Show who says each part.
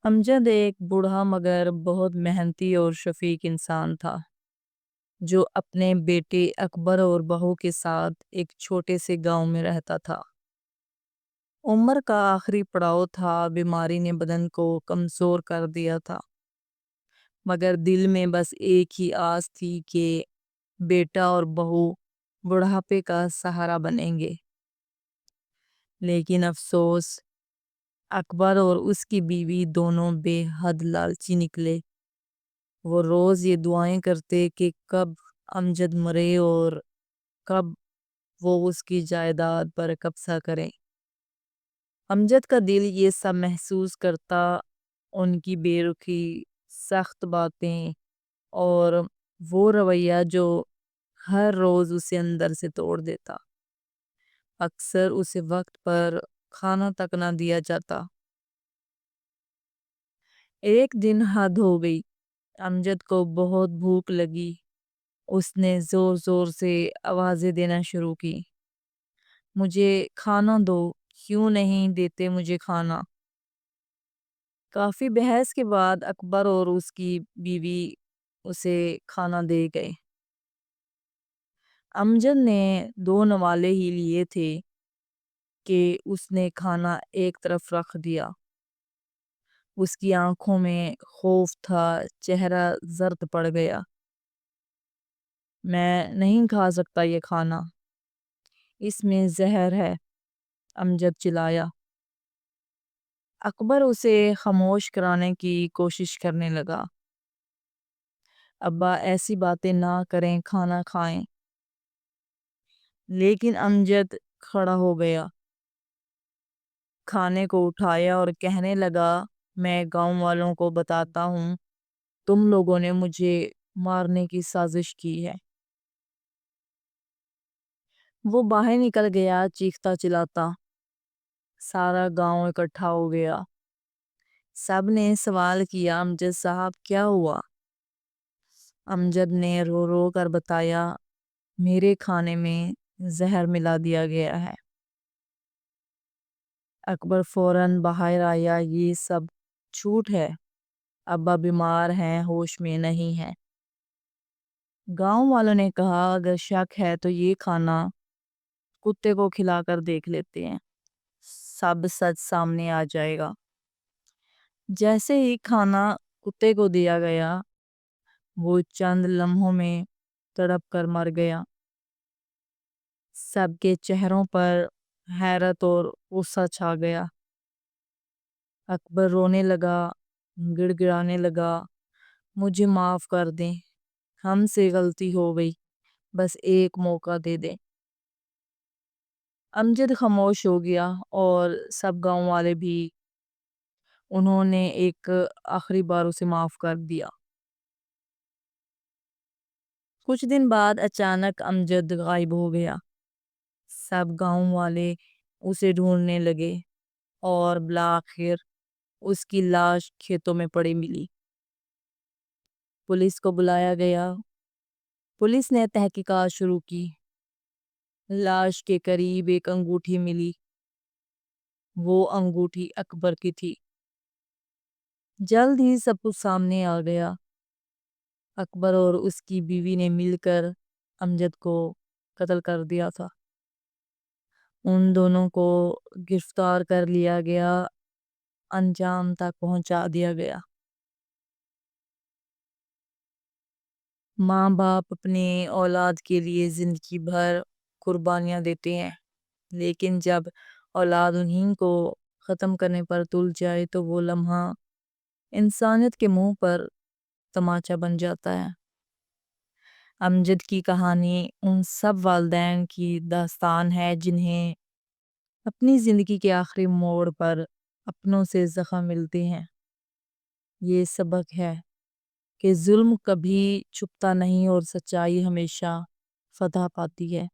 Speaker 1: امجد ایک بوڑھا مگر بہت محنتی اور شفیق انسان تھا جو اپنے بیٹے اکبر اور بہو کے ساتھ ایک چھوٹے سے گاؤں میں رہتا تھا۔ عمر کا آخری پڑاؤ تھا، بیماری نے بدن کو کمزور کر دیا تھا، مگر دل میں بس ایک ہی آس تھی کہ بیٹا اور بہو بڑھاپے کا سہارا بنیں گے۔ لیکن افسوس، اکبر اور اس کی بیوی دونوں بے حد لالچی نکلے۔ وہ روز یہ دعائیں کرتے کہ کب امجد مرے اور کب وہ اس کی جائیداد پر قبضہ کرے۔ امجد کا دل یہ سب محسوس کرتا، ان کی بے رخی، سخت باتیں اور وہ رویہ جو ہر روز اسے اندر سے توڑ دیتا۔ اکثر اسے وقت پر کھانا تک نہ دیا جاتا۔ ایک دن حد ہو گئی، امجد کو بہت بھوک لگی۔ اس نے زور زور سے آوازیں دینا شروع کی، مجھے کھانا دو، کیوں نہیں دیتے مجھے کھانا؟ کافی بحث کے بعد اکبر اور اس کی بیوی اسے کھانا دے گئے۔ امجد نے دو نوالے ہی لیے تھے کہ اس نے کھانا ایک طرف رکھ دیا۔ اس کی آنکھوں میں خوف تھا، چہرہ زرد پڑ گیا۔ میں نہیں کھا سکتا یہ کھانا، اس میں زہر ہے، امجد چلایا۔ اکبر اسے خاموش کرانے کی کوشش کرنے لگا۔ ابا ایسی باتیں نہ کریں، کھانا کھائیں۔ لیکن امجد کھڑا ہو گیا، کھانے کو اٹھایا اور کہنے لگا، میں گاؤں والوں کو بتاتا ہوں تم لوگوں نے مجھے مارنے کی سازش کی ہے۔ وہ باہر نکل گیا چیختا چلاتا۔ سارا گاؤں اکٹھا ہو گیا۔ سب نے سوال کیا، امجد صاحب کیا ہوا؟ امجد نے رو رو کر بتایا، میرے کھانے میں زہر ملا دیا گیا ہے۔ اکبر فوراً باہر آیا، یہ سب جھوٹ ہے، ابا بیمار ہیں، ہوش میں نہیں ہیں۔ گاؤں والوں نے کہا، اگر شک ہے تو یہ کھانا کتے کو کھلا کر دیکھ لیتے ہیں، سب سچ سامنے آ جائے گا۔ جیسے ہی کھانا کتے کو دیا گیا، وہ چند لمحوں میں تڑپ کر مر گیا۔ سب کے چہروں پر حیرت اور غصہ چھا گیا۔ اکبر رونے لگا، گڑ گڑانے لگا، مجھے معاف کر دیں، ہم سے غلطی ہو گئی، بس ایک موقع دے دیں۔ امجد خاموش ہو گیا اور سب گاؤں والے بھی، انہوں نے ایک آخری بار اسے معاف کر دیا۔ کچھ دن بعد اچانک امجد غائب ہو گیا۔ سب گاؤں والے اسے ڈھونڈنے لگے اور بالآخر اس کی لاش کھیتوں میں پڑی ملی۔ پولیس کو بلایا گیا۔ پولیس نے تحقیقات شروع کی۔ لاش کے قریب ایک انگوٹھی ملی۔ وہ انگوٹھی اکبر کی تھی۔ جلد ہی سب کچھ سامنے آ گیا۔ اکبر اور اس کی بیوی نے مل کر امجد کو قتل کر دیا تھا۔ ان دونوں کو گرفتار کر لیا گیا، انجام تک پہنچا دیا گیا۔ ماں باپ اپنے اولاد کے لیے زندگی بھر قربانیاں دیتے ہیں، لیکن جب اولاد انہیں کو ختم کرنے پر تل جائے تو وہ لمحہ انسانیت کے منہ پر تماچا بن جاتا ہے۔ امجد کی کہانی ان سب والدین کی داستان ہے جنہیں اپنی زندگی کے آخری موڑ پر اپنوں سے زخم ملتے ہیں۔ یہ سبق ہے کہ ظلم کبھی چھپتا نہیں اور سچائی ہمیشہ فتح پاتی ہے۔